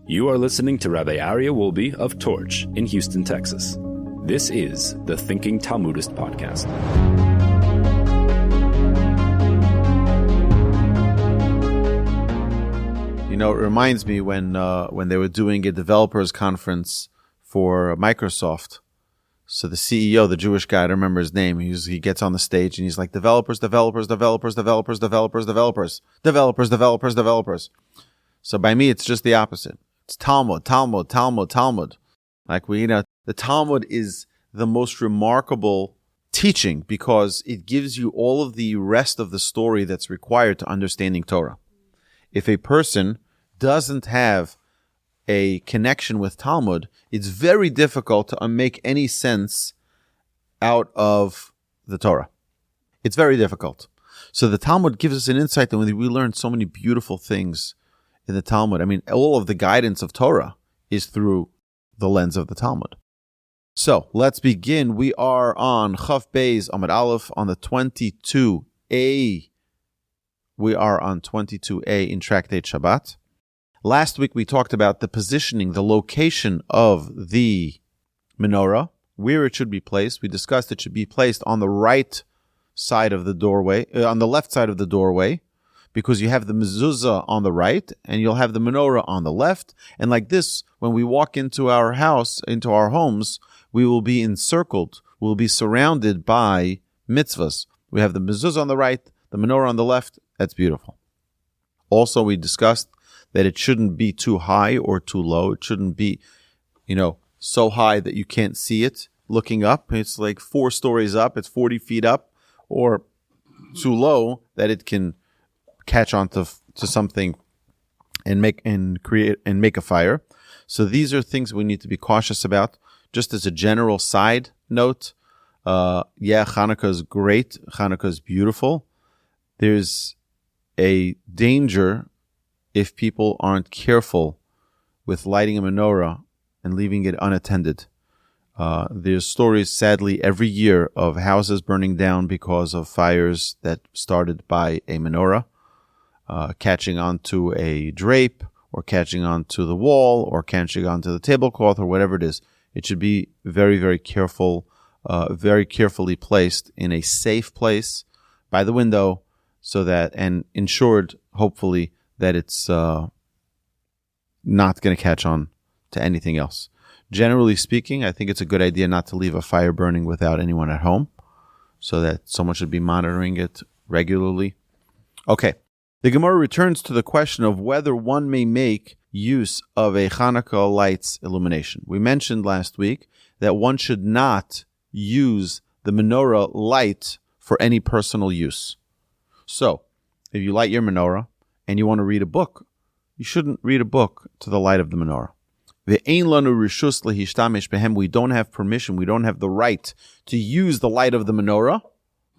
You are listening to Rabbi Aryeh Wolbe of Torch in Houston, Texas. This is the Thinking Talmudist podcast. You know, it reminds me when they were doing a developers conference for Microsoft. So the CEO, the Jewish guy, I don't remember his name, he gets on the stage and he's like, developers. So by me, it's just the opposite. It's Talmud. Like the Talmud is the most remarkable teaching because it gives you all of the rest of the story that's required to understanding Torah. If a person doesn't have a connection with Talmud, it's very difficult to make any sense out of the Torah. It's very difficult. So the Talmud gives us an insight that we learn so many beautiful things in the Talmud. I mean, all of the guidance of Torah is through the lens of the Talmud. So let's begin. We are on Chaf Beis Amud Aleph on the 22a. We are on 22a in Tractate Shabbat. Last week we talked about the positioning, the location of the menorah, where it should be placed. We discussed it should be placed on the right side of the doorway, on the left side of the doorway, because you have the mezuzah on the right and you'll have the menorah on the left. And like this, when we walk into our house, into our homes, we will be encircled, we'll be surrounded by mitzvahs. We have the mezuzah on the right, the menorah on the left. That's beautiful. Also, we discussed that it shouldn't be too high or too low. It shouldn't be, so high that you can't see it looking up. It's like 4 stories up. It's 40 feet up, or too low that it can catch onto something and make a fire. So these are things we need to be cautious about. Just as a general side note, Chanukah is great. Chanukah is beautiful. There's a danger if people aren't careful with lighting a menorah and leaving it unattended. There's stories, sadly, every year of houses burning down because of fires that started by a menorah, catching onto a drape or catching onto the wall or catching onto the tablecloth or whatever it is. It should be very, very careful, very carefully placed in a safe place by the window so that, and ensured, hopefully, that it's not going to catch on to anything else. Generally speaking, I think it's a good idea not to leave a fire burning without anyone at home, so that someone should be monitoring it regularly. Okay, the Gemara returns to the question of whether one may make use of a Chanukah light's illumination. We mentioned last week that one should not use the menorah light for any personal use. So, if you light your menorah and you want to read a book, you shouldn't read a book to the light of the menorah. We don't have permission, we don't have the right to use the light of the menorah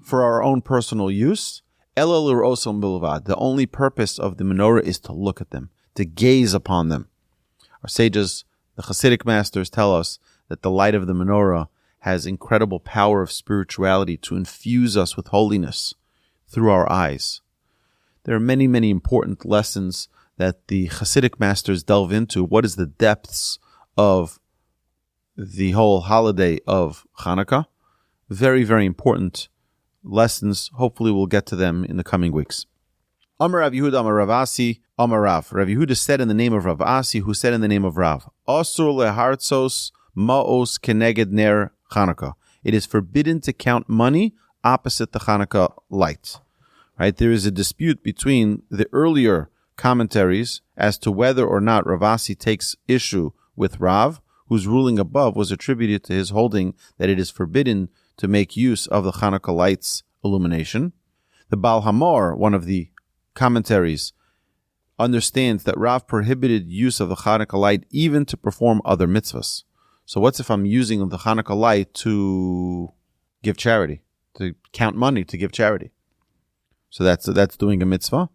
for our own personal use. The only purpose of the menorah is to look at them, to gaze upon them. Our sages, the Hasidic masters, tell us that the light of the menorah has incredible power of spirituality to infuse us with holiness through our eyes. There are many, many important lessons that the Hasidic masters delve into. What is the depths of the whole holiday of Chanukah? Very, very important lessons. Hopefully we'll get to them in the coming weeks. Amar Rav Yehuda, Amar Rav Asi, Amar Rav. Rav Yehuda said in the name of Rav Asi, who said in the name of Rav, Asur lehartzos ma'os keneged ner Chanukah. It is forbidden to count money opposite the Chanukah light. Right? There is a dispute between the earlier commentaries as to whether or not Rav Asi takes issue with Rav, whose ruling above was attributed to his holding that it is forbidden to make use of the Chanukah light's illumination. The Baal Hamor, one of the commentaries, understands that Rav prohibited use of the Chanukah light even to perform other mitzvahs. So what's if I'm using the Chanukah light to give charity, to count money, to give charity? So that's doing a mitzvah.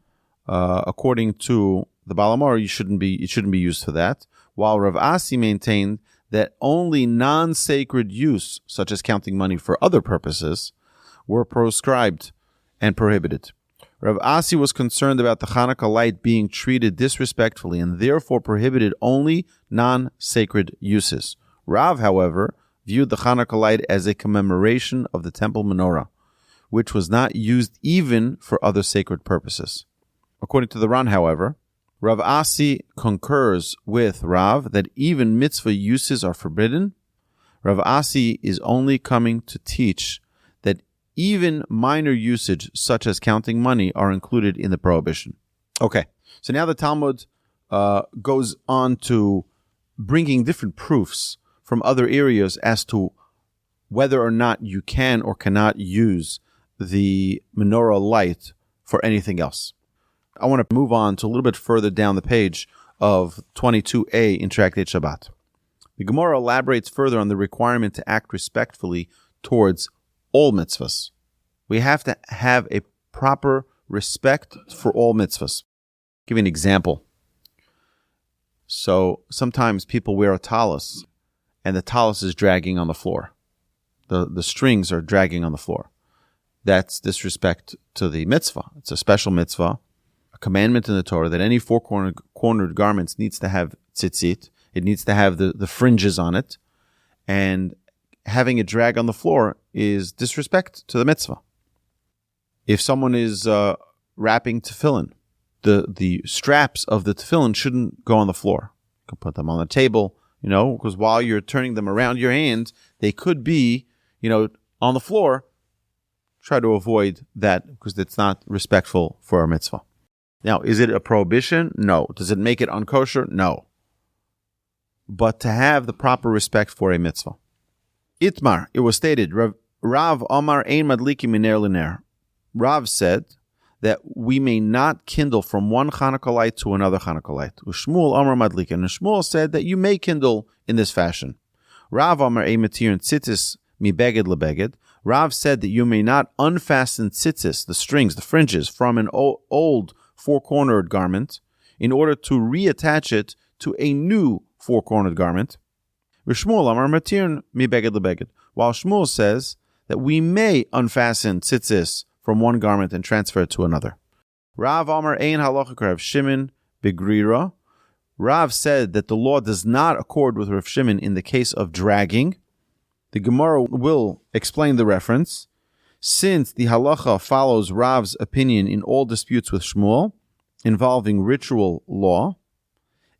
According to the Baal Hamor, it shouldn't be used for that. While Rav Asi maintained that only non-sacred use, such as counting money for other purposes, were proscribed and prohibited. Rav Asi was concerned about the Chanukah light being treated disrespectfully and therefore prohibited only non-sacred uses. Rav, however, viewed the Chanukah light as a commemoration of the temple menorah, which was not used even for other sacred purposes. According to the Ran, however, Rav Asi concurs with Rav that even mitzvah uses are forbidden. Rav Asi is only coming to teach that even minor usage, such as counting money, are included in the prohibition. Okay, so now the Talmud goes on to bringing different proofs from other areas as to whether or not you can or cannot use the menorah light for anything else. I want to move on to a little bit further down the page of 22a in Tractate Shabbat. The Gemara elaborates further on the requirement to act respectfully towards all mitzvahs. We have to have a proper respect for all mitzvahs. I'll give you an example. So sometimes people wear a tallis, and the tallis is dragging on the floor. The strings are dragging on the floor. That's disrespect to the mitzvah. It's a special mitzvah, a commandment in the Torah that any four-cornered garments needs to have tzitzit. It needs to have the fringes on it. And having it drag on the floor is disrespect to the mitzvah. If someone is wrapping tefillin, the straps of the tefillin shouldn't go on the floor. You can put them on the table, because while you're turning them around your hand, they could be, on the floor. Try to avoid that because it's not respectful for a mitzvah. Now, is it a prohibition? No. Does it make it unkosher? No. But to have the proper respect for a mitzvah. Itmar, it was stated, Rav Amar ein madlikim min ner l'ner. Rav said that we may not kindle from one Chanukah light to another Chanukah light. Ushmuel Amar madlikim. And Shmuel said that you may kindle in this fashion. Rav Amar ein matir tzitzis mi beged lebeged. Rav said that you may not unfasten tzitzis, the strings, the fringes, from an old four-cornered garment in order to reattach it to a new four-cornered garment. Shmuel Amar matir mi beged lebeged. While Shmuel says that we may unfasten tzitzis from one garment and transfer it to another. Rav Amar ein halacha Rav Shimon begrira. Rav said that the law does not accord with Rav Shimon in the case of dragging. The Gemara will explain the reference. Since the halacha follows Rav's opinion in all disputes with Shmuel involving ritual law,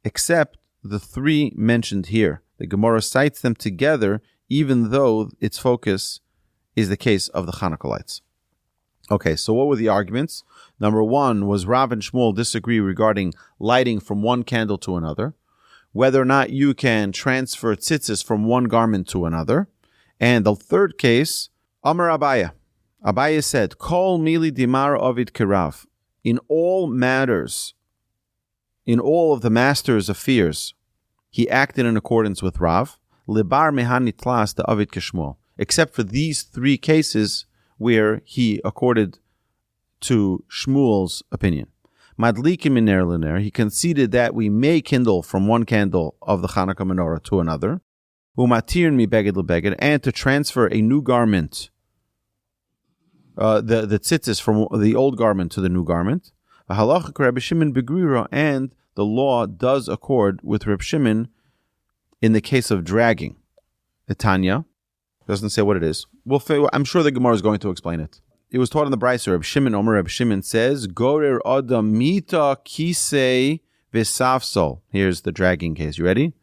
except the three mentioned here. The Gemara cites them together even though its focus is the case of the Chanukah lights. Okay, so what were the arguments? Number one was Rav and Shmuel disagree regarding lighting from one candle to another, whether or not you can transfer tzitzis from one garment to another. And the third case, Amar Abaya. Abaya said, Kol mili dimar ovid kirav. In all matters, in all of the master's affairs, he acted in accordance with Rav. Libar mehanitlas the ovid kishmuel. Except for these three cases where he accorded to Shmuel's opinion. Madlikim min ner l'ner. He conceded that we may kindle from one candle of the Chanukah menorah to another. Umatir mi beged lebeged, and to transfer a new garment, the tzitzis from the old garment to the new garment. Halacha Rabbi Shimon begrira, and the law does accord with Rabbi Shimon in the case of dragging. Tanya doesn't say what it is. I'm sure the Gemara is going to explain it. It was taught in the Brisa. Rabbi Shimon Omer. Rabbi Shimon says, "Gorer adam mita kisei v'safsol." Here's the dragging case. You ready?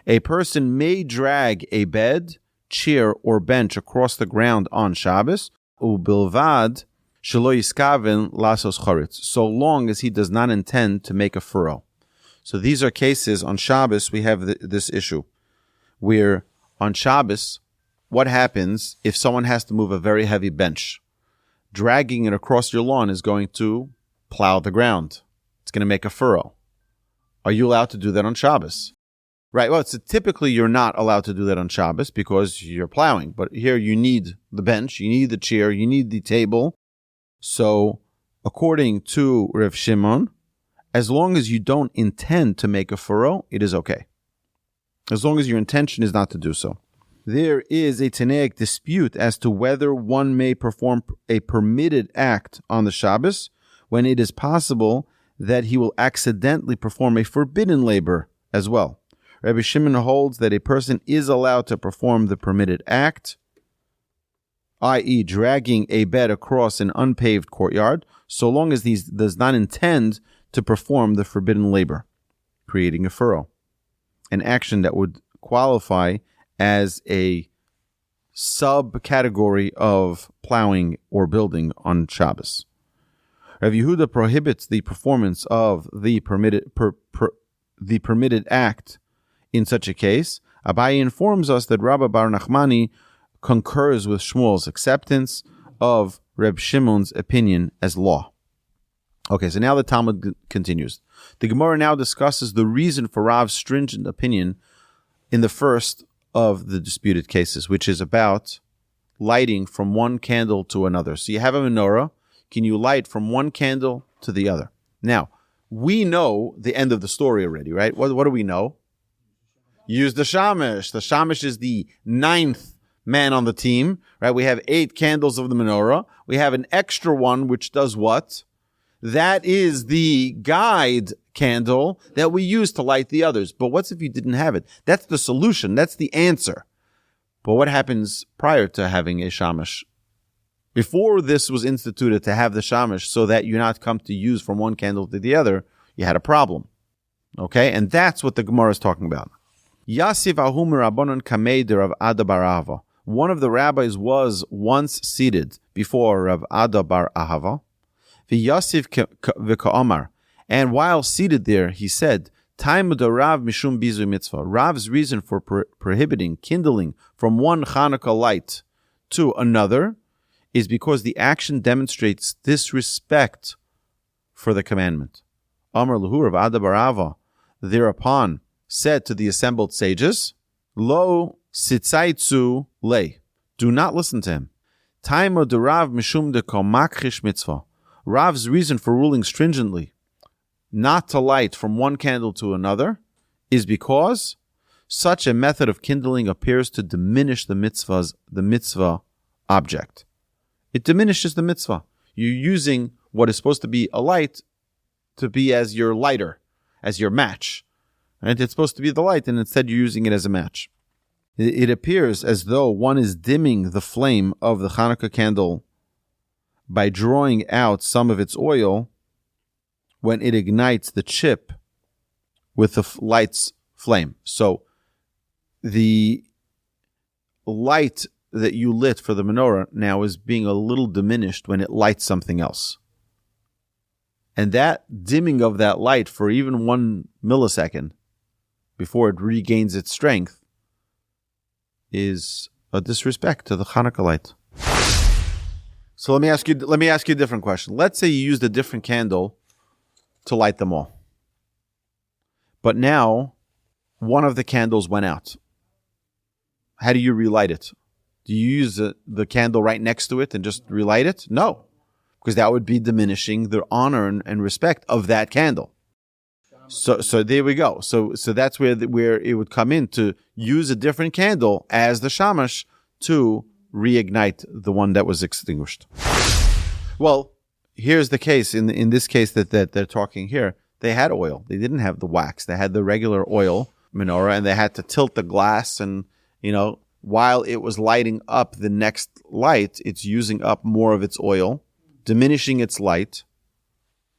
A person may drag a bed, chair, or bench across the ground on Shabbos, ubilvad shelo yiskaven lasos choritz, so long as he does not intend to make a furrow. So these are cases on Shabbos. We have this issue where on Shabbos, what happens if someone has to move a very heavy bench? Dragging it across your lawn is going to plow the ground. It's going to make a furrow. Are you allowed to do that on Shabbos? Right. Well, typically you're not allowed to do that on Shabbos because you're plowing. But here you need the bench, you need the chair, you need the table. So according to Rav Shimon, as long as you don't intend to make a furrow, it is okay. As long as your intention is not to do so. There is a Tanaic dispute as to whether one may perform a permitted act on the Shabbos when it is possible that he will accidentally perform a forbidden labor as well. Rabbi Shimon holds that a person is allowed to perform the permitted act, i.e. dragging a bed across an unpaved courtyard, so long as he does not intend to perform the forbidden labor, creating a furrow, an action that would qualify as a subcategory of plowing or building on Shabbos. Rav Yehuda prohibits the performance of the permitted act in such a case. Abaye informs us that Rabbi Bar Nachmani concurs with Shmuel's acceptance of Reb Shimon's opinion as law. Okay, so now the Talmud continues. The Gemara now discusses the reason for Rav's stringent opinion in the first of the disputed cases, which is about lighting from one candle to another. So you have a menorah. Can you light from one candle to the other? Now, we know the end of the story already, right? What do we know? Use the shamash. The shamash is the 9th man on the team, right? We have 8 candles of the menorah. We have an extra one, which does what? That is the guide candle that we use to light the others. But what's if you didn't have it? That's the solution. That's the answer. But what happens prior to having a shamash? Before this was instituted to have the shamash so that you not come to use from one candle to the other, you had a problem. Okay? And that's what the Gemara is talking about. Yasiv ahum rabbanon kamei Rav Ada bar Ahava. One of the rabbis was once seated before Rav Ada bar Ahava. V'yasiv v'ka'amar. And while seated there, he said, Time of the Rav mishum bizu mitzvah. Rav's reason for prohibiting kindling from one Chanukah light to another is because the action demonstrates disrespect for the commandment. Amar lahu Rav Ada bar Ahava thereupon said to the assembled sages, Lo sitzaitzu lei. Do not listen to him. Time of the Rav mishum de makrish mitzvah. Rav's reason for ruling stringently not to light from one candle to another is because such a method of kindling appears to diminish the mitzvah object. It diminishes the mitzvah. You're using what is supposed to be a light to be as your lighter, as your match. Right? It's supposed to be the light, and instead you're using it as a match. It appears as though one is dimming the flame of the Chanukah candle by drawing out some of its oil when it ignites the chip with the light's flame. So the light that you lit for the menorah now is being a little diminished when it lights something else. And that dimming of that light for even 1 millisecond before it regains its strength is a disrespect to the Chanukah light. So let me ask you a different question. Let's say you used a different candle to light them all. But now one of the candles went out. How do you relight it? Do you use the candle right next to it and just relight it? No, because that would be diminishing the honor and respect of that candle. So there we go. So that's where it would come in to use a different candle as the shamash to reignite the one that was extinguished. Well, here's the case. In this case that they're talking here, they had oil. They didn't have the wax. They had the regular oil menorah, and they had to tilt the glass, and while it was lighting up the next light, it's using up more of its oil, diminishing its light.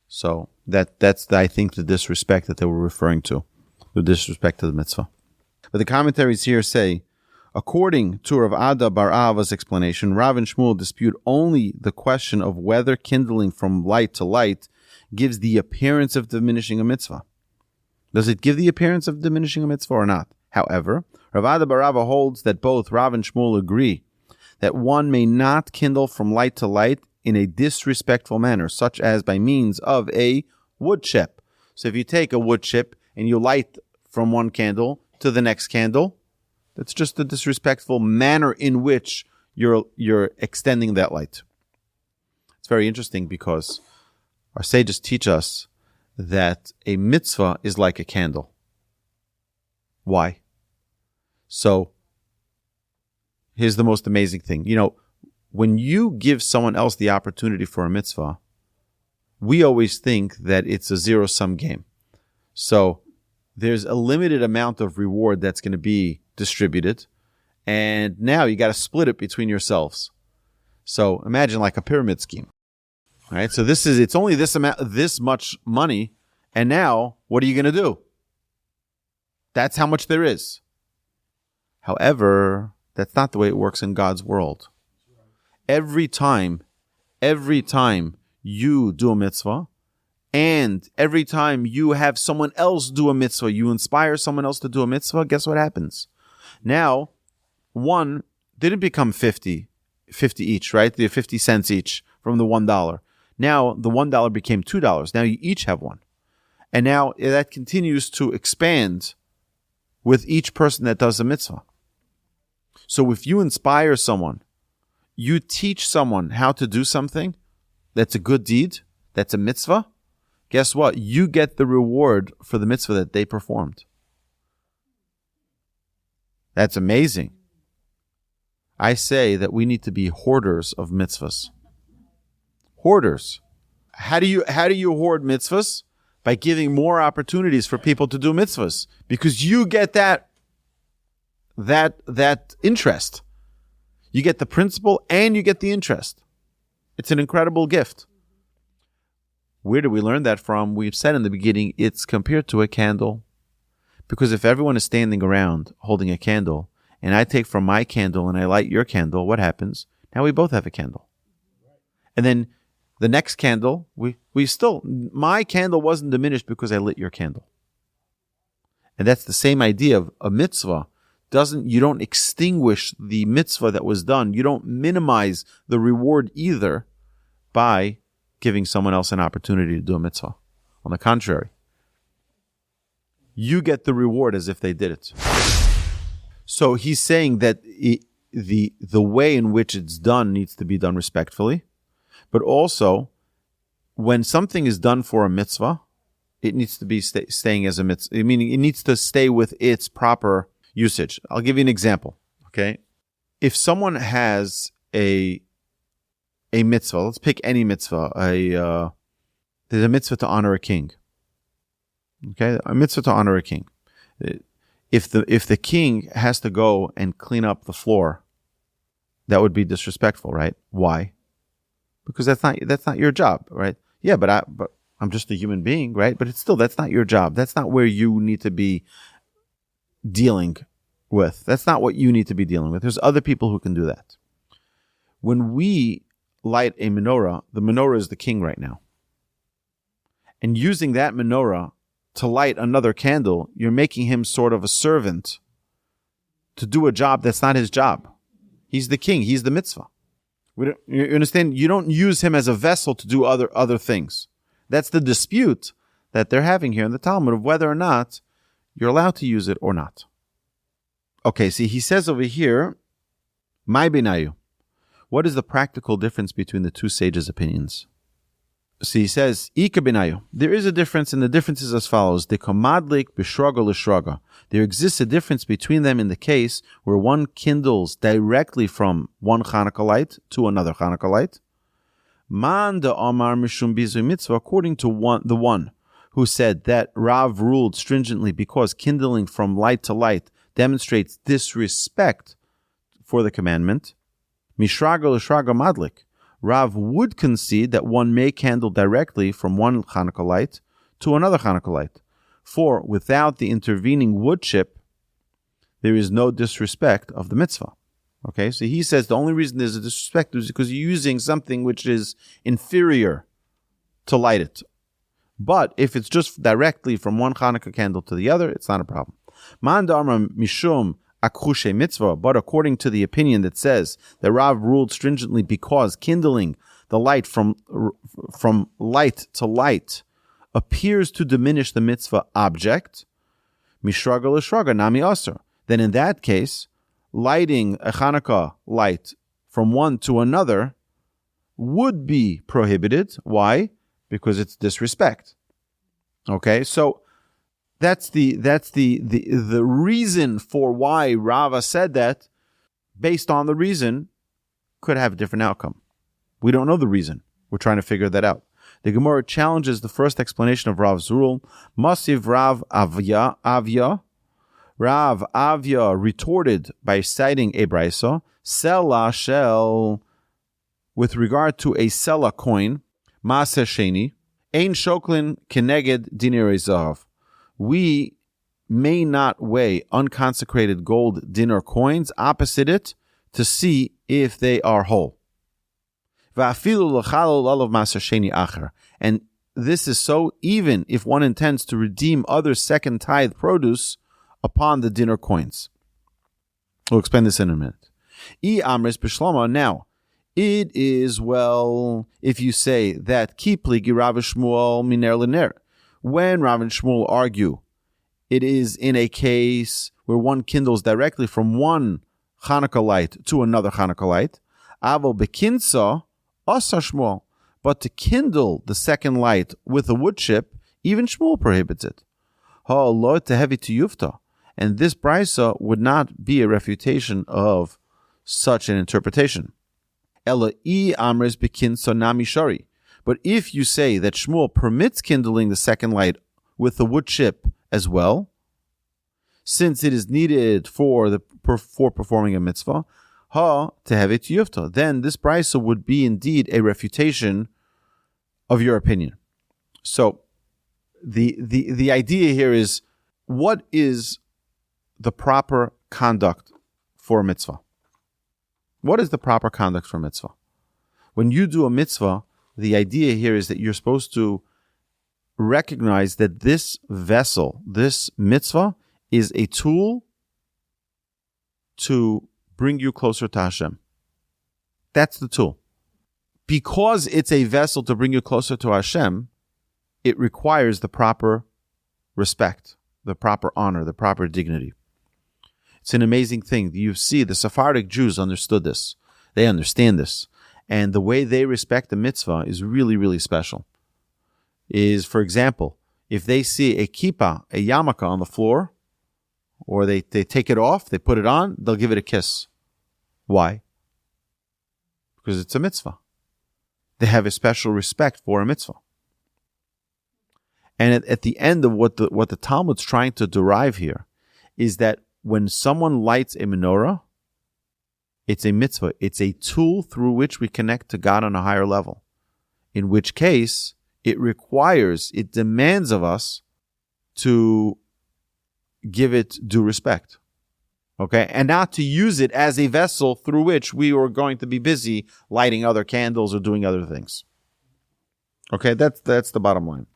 So that's I think the disrespect that they were referring to, the disrespect to the mitzvah. But the commentaries here say, according to Rav Ada bar Ahava's explanation, Rav and Shmuel dispute only the question of whether kindling from light to light gives the appearance of diminishing a mitzvah. Does it give the appearance of diminishing a mitzvah or not? However, Rav Ada bar Ahava holds that both Rav and Shmuel agree that one may not kindle from light to light in a disrespectful manner, such as by means of a wood chip. So if you take a wood chip and you light from one candle to the next candle, that's just a disrespectful manner in which you're extending that light. It's very interesting because our sages teach us that a mitzvah is like a candle. Why? So here's the most amazing thing. When you give someone else the opportunity for a mitzvah, we always think that it's a zero-sum game. So there's a limited amount of reward that's going to be distributed, and now you got to split it between yourselves. So imagine like a pyramid scheme, right? So it's only this amount, this much money, and now what are you going to do? That's how much there is. However, that's not the way it works in God's world. Every time you do a mitzvah, and every time you have someone else do a mitzvah, you inspire someone else to do a mitzvah, guess what happens? Now, one didn't become 50 each, right? The 50 cents each from the $1. Now, the $1 became $2. Now you each have one. And now that continues to expand with each person that does a mitzvah. So if you inspire someone, you teach someone how to do something, that's a good deed, that's a mitzvah, guess what? You get the reward for the mitzvah that they performed. That's amazing. I say that we need to be hoarders of mitzvahs. Hoarders. How do you hoard mitzvahs? By giving more opportunities for people to do mitzvahs. Because you get that interest. You get the principle and you get the interest. It's an incredible gift. Where do we learn that from? We've said in the beginning, it's compared to a candle. Because if everyone is standing around holding a candle, and I take from my candle and I light your candle, what happens? Now we both have a candle. And then the next candle, my candle wasn't diminished because I lit your candle. And that's the same idea of a mitzvah. You don't extinguish the mitzvah that was done. You don't minimize the reward either by giving someone else an opportunity to do a mitzvah. On the contrary, you get the reward as if they did it. So he's saying that the way in which it's done needs to be done respectfully, but also when something is done for a mitzvah, it needs to be staying as a mitzvah. Meaning it needs to stay with its proper usage. I'll give you an example. Okay, if someone has a mitzvah, let's pick any mitzvah. There's a mitzvah to honor a king. Okay, a mitzvah to honor a king. If the king has to go and clean up the floor, that would be disrespectful, right? Why? Because that's not your job, right? Yeah, but I'm just a human being, right? But that's not your job. That's not where you need to be dealing with. That's not what you need to be dealing with. There's other people who can do that. When we light a menorah, the menorah is the king right now. And using that menorah to light another candle, you're making him sort of a servant to do a job that's not his job. He's the king. He's the mitzvah. You understand? You don't use him as a vessel to do other things. That's the dispute that they're having here in the Talmud of whether or not you're allowed to use it or not. Okay, see, he says over here, "My binayu." What is the practical difference between the two sages' opinions? See, he says, "Ika binayu." There is a difference, and the difference is as follows: "Dekomadlik b'shraga l'shraga." There exists a difference between them in the case where one kindles directly from one Chanukah light to another Chanukah light. Man de Amar mishum bizu mitzvah, according to the one who said that Rav ruled stringently because kindling from light to light demonstrates disrespect for the commandment. Mishraga l'shraga madlik. Rav would concede that one may candle directly from one Chanukah light to another Chanukah light, for without the intervening wood chip, there is no disrespect of the mitzvah. Okay, so he says the only reason there's a disrespect is because you're using something which is inferior to light it. But if it's just directly from one Chanukah candle to the other, it's not a problem. Man da'amar mishum akhushe mitzvah, but according to the opinion that says that Rav ruled stringently because kindling the light from light to light appears to diminish the mitzvah object, mishraga l'shraga nami aser, then in that case, lighting a Chanukah light from one to another would be prohibited. Why? Because it's disrespect. Okay, so that's the reason for why Rava said that. Based on the reason, could have a different outcome. We don't know the reason. We're trying to figure that out. The Gemara challenges the first explanation of Rav's rule. Masiv Rav Avya. Rav Avya retorted by citing a brisa, Sela shel, with regard to a Sela coin, Maser Sheni, Ein Shoklin Keneged Dinarei Zahav. We may not weigh unconsecrated gold dinar coins opposite it to see if they are whole. And this is so even if one intends to redeem other second tithe produce upon the dinar coins. We'll explain this in a minute. Now, it is well if you say that Kipligi Rav Shmuel Miner Liner. When Rav and Shmuel argue, it is in a case where one kindles directly from one Chanukah light to another Chanukah light. Avo bekinsa asa Shmuel. But to kindle the second light with a wood chip, even Shmuel prohibits it. Ha'lo tehevi to yufta. And this brisa would not be a refutation of such an interpretation. Ela I amres bekinsa nami shari. But if you say that Shmuel permits kindling the second light with the wood chip as well, since it is needed for performing a mitzvah, tehevet yufta, then this brisa would be indeed a refutation of your opinion. So the idea here is, what is the proper conduct for a mitzvah? What is the proper conduct for a mitzvah? When you do a mitzvah, the idea here is that you're supposed to recognize that this vessel, this mitzvah, is a tool to bring you closer to Hashem. That's the tool. Because it's a vessel to bring you closer to Hashem, it requires the proper respect, the proper honor, the proper dignity. It's an amazing thing. You see, the Sephardic Jews understood this. They understand this. And the way they respect the mitzvah is really, really special. Is, for example, if they see a kippah, a yarmulke on the floor, or they take it off, they put it on, they'll give it a kiss. Why? Because it's a mitzvah. They have a special respect for a mitzvah. And at the end of what the Talmud's trying to derive here is that when someone lights a menorah, it's a mitzvah. It's a tool through which we connect to God on a higher level. In which case, it demands of us to give it due respect. Okay? And not to use it as a vessel through which we are going to be busy lighting other candles or doing other things. Okay? That's the bottom line.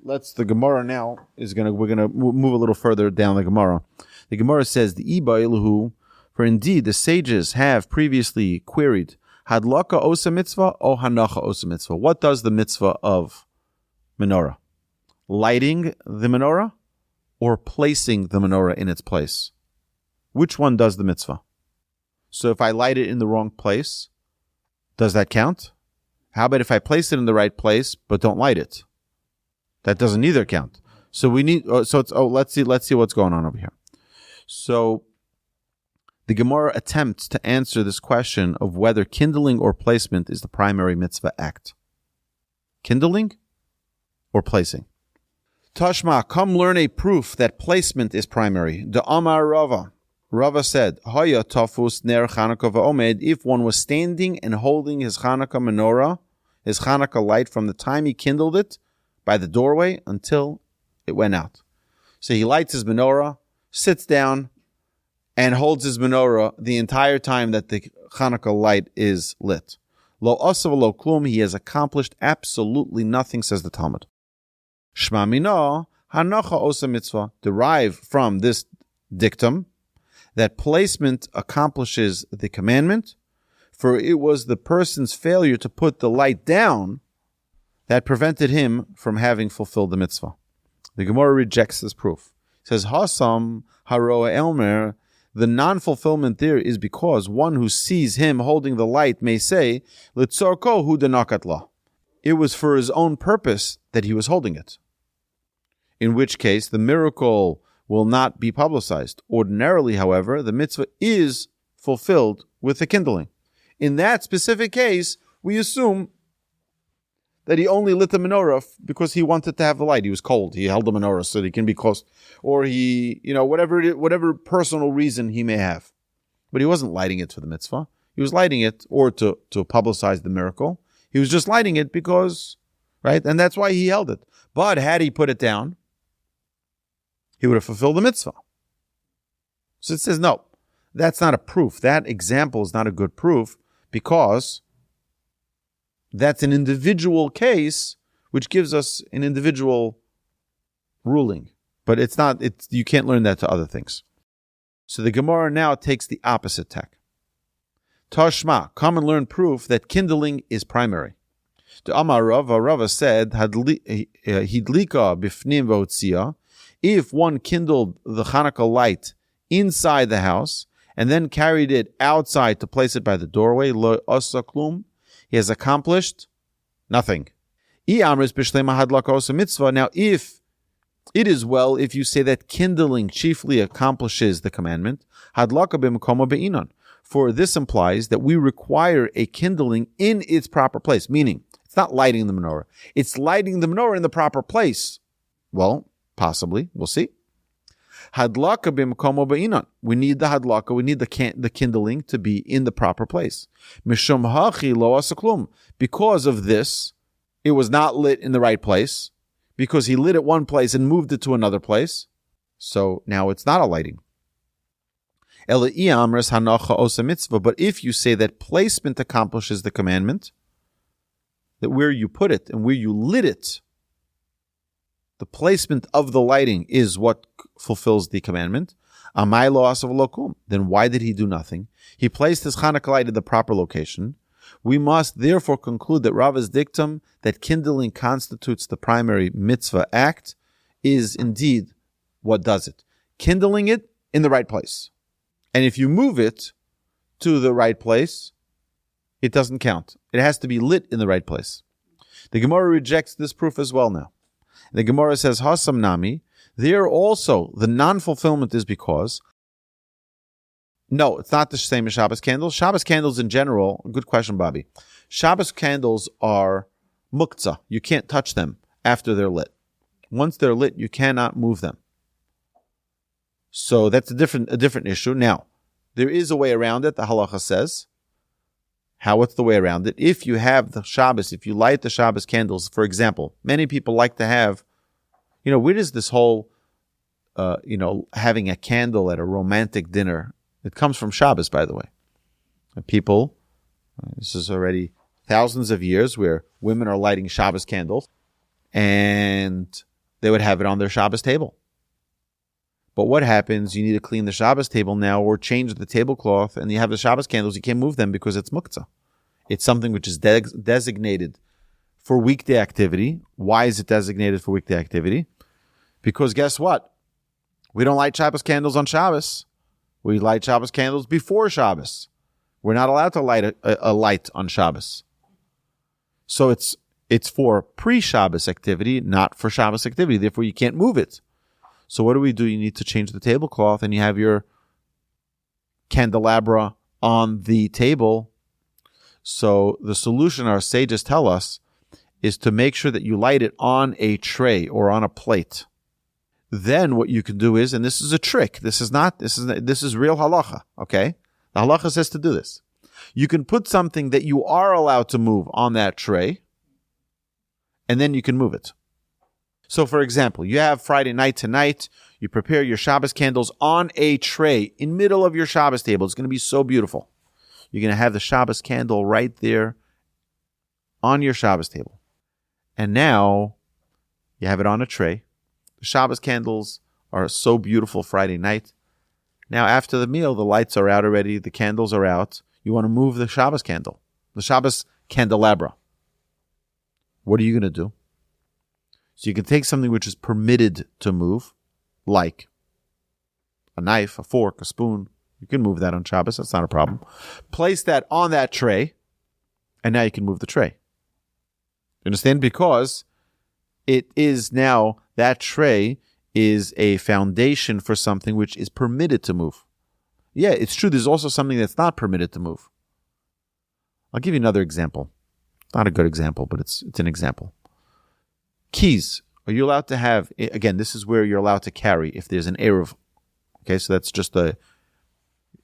The Gemara now we're gonna move a little further down the Gemara. The Gemara says, the Iba Eluhu, for indeed the sages have previously queried, Hadlaka osa mitzvah or hanacha osa mitzvah? What does the mitzvah of menorah? Lighting the menorah or placing the menorah in its place? Which one does the mitzvah? So if I light it in the wrong place, does that count? How about if I place it in the right place but don't light it? That doesn't either count. So let's see what's going on over here. So the Gemara attempts to answer this question of whether kindling or placement is the primary mitzvah act. Kindling or placing? Tashma, come learn a proof that placement is primary. The Amar Rava. Rava said, Haya tafus ner Chanukah va'omed, if one was standing and holding his Chanukah menorah, his Chanukah light, from the time he kindled it by the doorway until it went out. So he lights his menorah, sits down, and holds his menorah the entire time that the Chanukah light is lit. Lo asav lo klum, he has accomplished absolutely nothing, says the Talmud. Shma mina hanacha osa mitzvah, derive from this dictum that placement accomplishes the commandment, for it was the person's failure to put the light down that prevented him from having fulfilled the mitzvah. The Gemara rejects this proof. It says, Hasam haroa elmer, the non-fulfillment there is because one who sees him holding the light may say, Litzorko hu denakatla. It was for his own purpose that he was holding it. In which case, the miracle will not be publicized. Ordinarily, however, the mitzvah is fulfilled with the kindling. In that specific case, we assume that he only lit the menorah because he wanted to have the light. He was cold. He held the menorah so that he can be close. Or he, whatever personal reason he may have. But he wasn't lighting it for the mitzvah. He was lighting it or to publicize the miracle. He was just lighting it because, right? And that's why he held it. But had he put it down, he would have fulfilled the mitzvah. So it says, no, that's not a proof. That example is not a good proof because that's an individual case which gives us an individual ruling. But you can't learn that to other things. So the Gemara now takes the opposite tack. Tashma, come and learn proof that kindling is primary. The Amar Rava said, Hidlika bifnim v'otzia, if one kindled the Chanukah light inside the house and then carried it outside to place it by the doorway, lo asa klum, he has accomplished nothing. Now, if it is well if you say that kindling chiefly accomplishes the commandment, for this implies that we require a kindling in its proper place, meaning it's not lighting the menorah, it's lighting the menorah in the proper place. Well, possibly, we'll see. Hadlaka b'mkomo be'inan. We need the hadlaka, we need the kindling to be in the proper place. Mishum hachi lo asaklum. Because of this, it was not lit in the right place, because he lit it one place and moved it to another place. So now it's not a lighting. But if you say that placement accomplishes the commandment, that where you put it and where you lit it, the placement of the lighting is what fulfills the commandment, then why did he do nothing? He placed his Chanukah light in the proper location. We must therefore conclude that Rava's dictum that kindling constitutes the primary mitzvah act is indeed what does it. Kindling it in the right place. And if you move it to the right place, it doesn't count. It has to be lit in the right place. The Gemara rejects this proof as well now. The Gemara says, Hasam Nami, there also the non-fulfillment is because, no, it's not the same as Shabbos candles. Shabbos candles in general, good question, Bobby. Shabbos candles are muktzah. You can't touch them after they're lit. Once they're lit, you cannot move them. So that's a different issue. Now, there is a way around it, the halacha says. What's the way around it? If you have the Shabbos, if you light the Shabbos candles, for example, many people like to have, where does this whole, having a candle at a romantic dinner, it comes from Shabbos, by the way. And people, this is already thousands of years where women are lighting Shabbos candles, and they would have it on their Shabbos table. But what happens? You need to clean the Shabbos table now or change the tablecloth, and you have the Shabbos candles. You can't move them because it's muktzah. It's something which is designated for weekday activity. Why is it designated for weekday activity? Because guess what? We don't light Shabbos candles on Shabbos. We light Shabbos candles before Shabbos. We're not allowed to light a light on Shabbos. So it's for pre-Shabbos activity, not for Shabbos activity. Therefore, you can't move it. So what do? You need to change the tablecloth, and you have your candelabra on the table. So the solution our sages tell us is to make sure that you light it on a tray or on a plate. Then what you can do is, and this is a trick, this is real halacha, okay? The halacha says to do this. You can put something that you are allowed to move on that tray, and then you can move it. So, for example, you have Friday night tonight, you prepare your Shabbos candles on a tray in middle of your Shabbos table. It's going to be so beautiful. You're going to have the Shabbos candle right there on your Shabbos table. And now you have it on a tray. The Shabbos candles are so beautiful Friday night. Now, after the meal, the lights are out already, the candles are out. You want to move the Shabbos candle, the Shabbos candelabra. What are you going to do? So you can take something which is permitted to move, like a knife, a fork, a spoon. You can move that on Shabbos. That's not a problem. Place that on that tray, and now you can move the tray. You understand? Because it is now, that tray is a foundation for something which is permitted to move. Yeah, it's true. There's also something that's not permitted to move. I'll give you another example. not a good example, but it's an example. Keys. Are you allowed to have, again, this is where you're allowed to carry if there's an Eruv. Okay, so that's just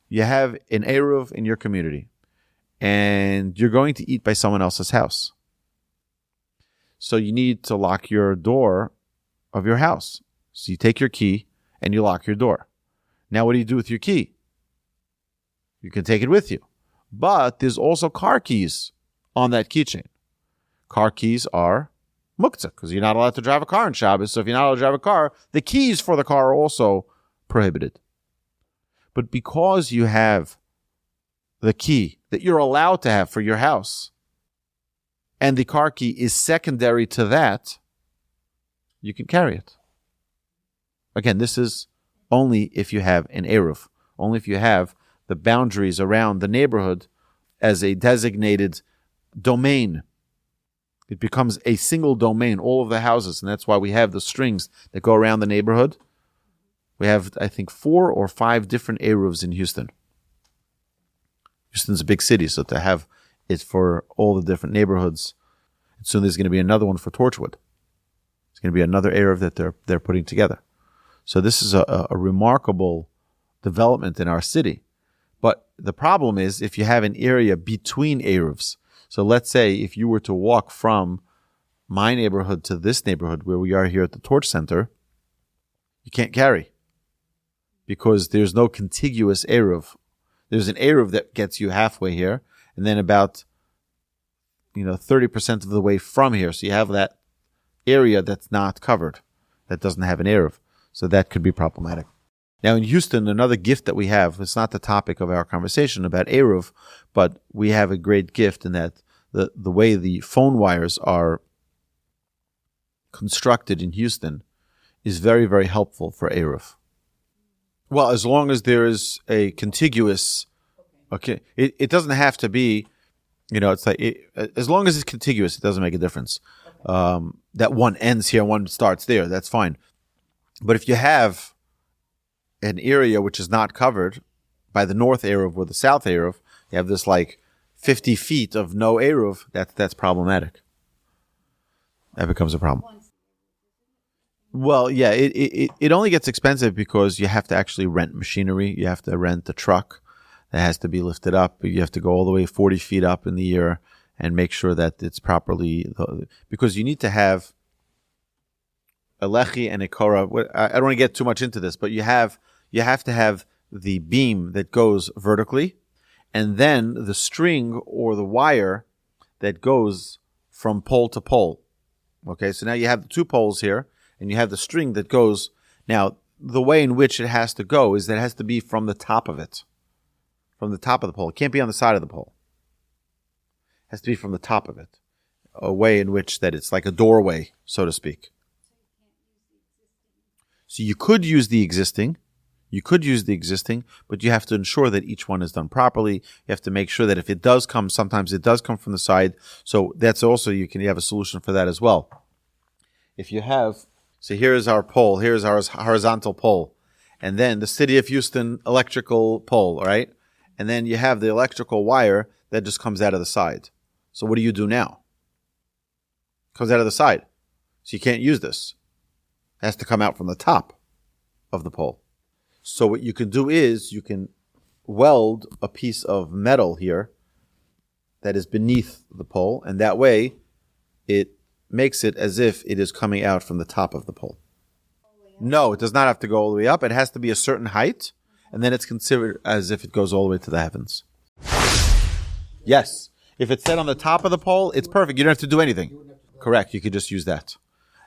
you have an Eruv in your community and you're going to eat by someone else's house. So you need to lock your door of your house. So you take your key and you lock your door. Now what do you do with your key? You can take it with you. But there's also car keys on that keychain. Car keys are muktzah, because you're not allowed to drive a car on Shabbos. So if you're not allowed to drive a car, the keys for the car are also prohibited. But because you have the key that you're allowed to have for your house, and the car key is secondary to that, you can carry it. Again, this is only if you have an Eruv, only if you have the boundaries around the neighborhood as a designated domain. It becomes a single domain, all of the houses, and that's why we have the strings that go around the neighborhood. We have, I think, 4 or 5 different Eruvs in Houston. Houston's a big city, so to have it for all the different neighborhoods, and soon there's going to be another one for Torchwood. It's going to be another Eruv that they're putting together. So this is a remarkable development in our city. But the problem is if you have an area between Eruvs. So let's say if you were to walk from my neighborhood to this neighborhood where we are here at the Torch Center, you can't carry because there's no contiguous Eruv. There's an Eruv that gets you halfway here and then about 30% of the way from here. So you have that area that's not covered, that doesn't have an Eruv. So that could be problematic. Now in Houston, another gift that we have, it's not the topic of our conversation about Eruv, but we have a great gift in that the way the phone wires are constructed in Houston is very, very helpful for Eruv. Well, as long as there is a contiguous, okay, it doesn't have to be, it's like, as long as it's contiguous, it doesn't make a difference. That one ends here, one starts there, that's fine. But if you have an area which is not covered by the north Eruv or the south Eruv, you have this like 50 feet of no Eruv, that's problematic. That becomes a problem. Well, yeah, it only gets expensive because you have to actually rent machinery. You have to rent a truck that has to be lifted up. You have to go all the way 40 feet up in the air and make sure that it's properly, because you need to have a lechi and a korah. I don't want to get too much into this, but you have to have the beam that goes vertically and then the string or the wire that goes from pole to pole. Okay, so now you have the 2 poles here and you have the string that goes. Now, the way in which it has to go is that it has to be from the top of it, from the top of the pole. It can't be on the side of the pole. It has to be from the top of it, a way in which that it's like a doorway, so to speak. So you could use the existing, but you have to ensure that each one is done properly. You have to make sure that if it does come, sometimes it does come from the side. So that's also, you have a solution for that as well. If you have, so here's our pole, here's our horizontal pole, and then the City of Houston electrical pole, all right? And then you have the electrical wire that just comes out of the side. So what do you do now? It comes out of the side. So you can't use this. It has to come out from the top of the pole. So what you can do is you can weld a piece of metal here that is beneath the pole, and that way it makes it as if it is coming out from the top of the pole. No, it does not have to go all the way up. It has to be a certain height, and then it's considered as if it goes all the way to the heavens. Yes. If it's set on the top of the pole, it's perfect. You don't have to do anything. Correct. You could just use that.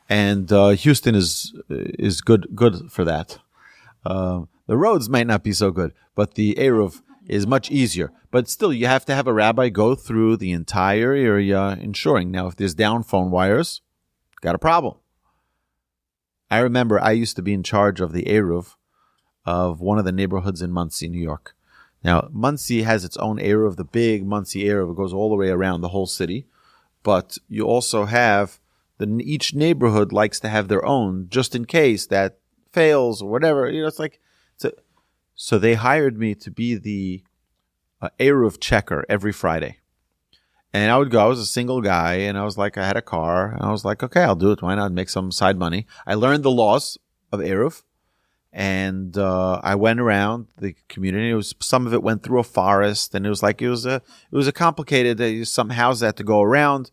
And Houston is good for that. The roads might not be so good, but the Eruv is much easier. But still, you have to have a rabbi go through the entire area ensuring. Now, if there's down phone wires, got a problem. I remember I used to be in charge of the Eruv of one of the neighborhoods in Monsey, New York. Now, Monsey has its own Eruv, the big Monsey Eruv. It goes all the way around the whole city. But you also have, each neighborhood likes to have their own, just in case that fails or whatever. It's like, so they hired me to be the Eruv checker every Friday. And I would go. I was a single guy, and I was like, I had a car, and I was like, okay, I'll do it. Why not make some side money? I learned the laws of Eruv, and I went around the community. Some of it went through a forest, and it was a complicated. Some houses had to go around.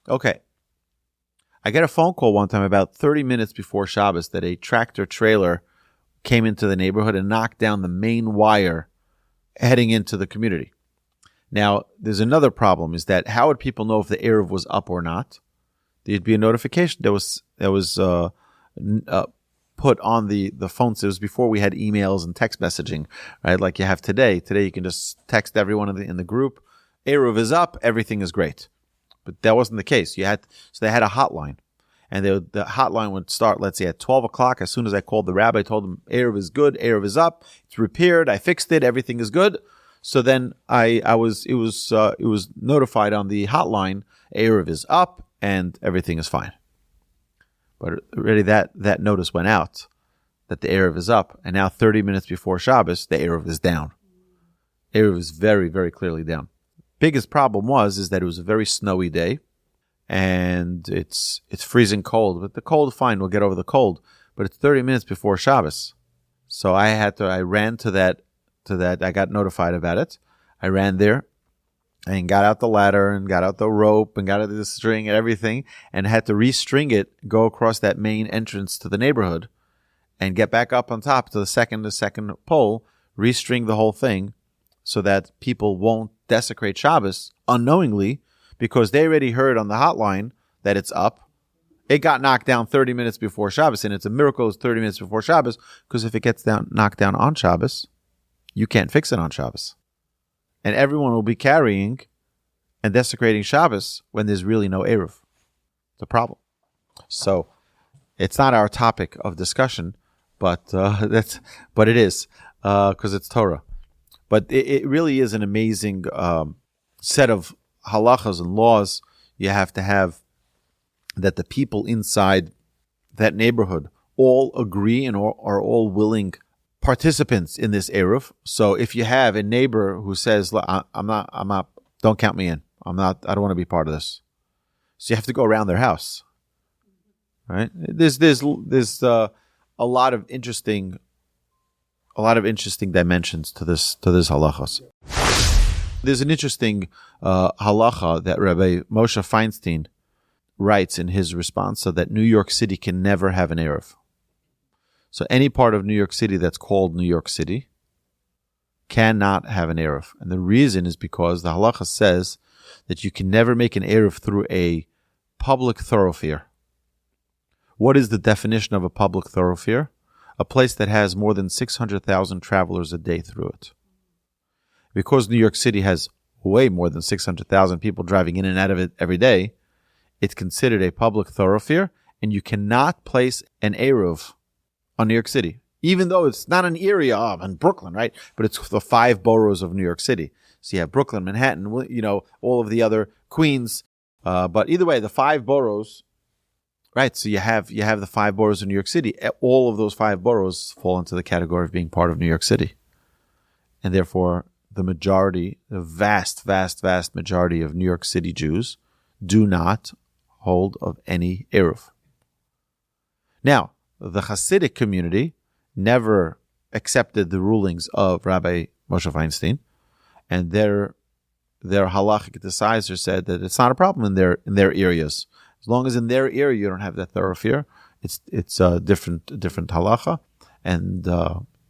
Okay. I get a phone call one time about 30 minutes before Shabbos that a tractor trailer came into the neighborhood and knocked down the main wire heading into the community. Now, there's another problem, is that how would people know if the Eruv was up or not? There'd be a notification that was put on the phone. So it was before we had emails and text messaging, right? Like you have today. Today you can just text everyone in the group, Eruv is up, everything is great. But that wasn't the case. So they had a hotline, and the hotline would start, let's say, at 12 o'clock. As soon as I called the rabbi, I told him, Eruv is good, Eruv is up, it's repaired, I fixed it, everything is good. So then it was notified on the hotline, Eruv is up, and everything is fine. But already that notice went out that the Eruv is up, and now 30 minutes before Shabbos, the Eruv is down. Eruv is very, very clearly down. Biggest problem is that it was a very snowy day, and it's freezing cold. But the cold, fine, we'll get over the cold. But it's 30 minutes before Shabbos, so I ran to that. I got notified about it. I ran there and got out the ladder and got out the rope and got out the string and everything, and had to restring it, go across that main entrance to the neighborhood, and get back up on top to the second pole, restring the whole thing, so that people won't desecrate Shabbos unknowingly, because they already heard on the hotline that it's up. It got knocked down 30 minutes before Shabbos, and it's a miracle it's 30 minutes before Shabbos, because if it gets knocked down on Shabbos, you can't fix it on Shabbos. And everyone will be carrying and desecrating Shabbos when there's really no Eruv. It's a problem. So it's not our topic of discussion, but it is, because it's Torah. But it really is an amazing set of halachas and laws you have to have, that the people inside that neighborhood all agree and are all willing participants in this Eruv. So if you have a neighbor who says, I'm not, don't count me in. I don't want to be part of this. So you have to go around their house. Right? There's a lot of interesting dimensions to this halachas. There's an interesting halacha that Rabbi Moshe Feinstein writes in his response, so that New York City can never have an Eruv. So any part of New York City that's called New York City cannot have an Eruv. And the reason is because the halacha says that you can never make an Eruv through a public thoroughfare. What is the definition of a public thoroughfare? A place that has more than 600,000 travelers a day through it. Because New York City has way more than 600,000 people driving in and out of it every day, it's considered a public thoroughfare, and you cannot place an Eruv on New York City, even though it's not an area in Brooklyn, right? But it's the 5 boroughs of New York City. So you have Brooklyn, Manhattan, all of the other Queens. But either way, the 5 boroughs, right? So you have the 5 boroughs of New York City. All of those 5 boroughs fall into the category of being part of New York City. And therefore, the vast, vast, vast majority of New York City Jews do not hold of any Eruv. Now, the Hasidic community never accepted the rulings of Rabbi Moshe Feinstein, and their halachic decisor said that it's not a problem in their areas. As long as in their area you don't have that thoroughfare, it's a different halacha, and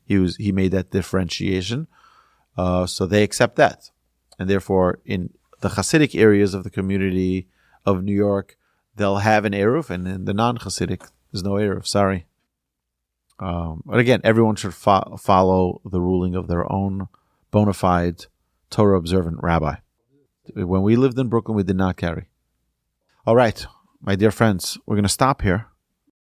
he made that differentiation. So they accept that, and therefore in the Hasidic areas of the community of New York, they'll have an Eruv, and in the non-Hasidic, there's no Eruv. Sorry. But again, everyone should follow the ruling of their own bona fide Torah observant rabbi. When we lived in Brooklyn, we did not carry. All right, my dear friends, we're going to stop here.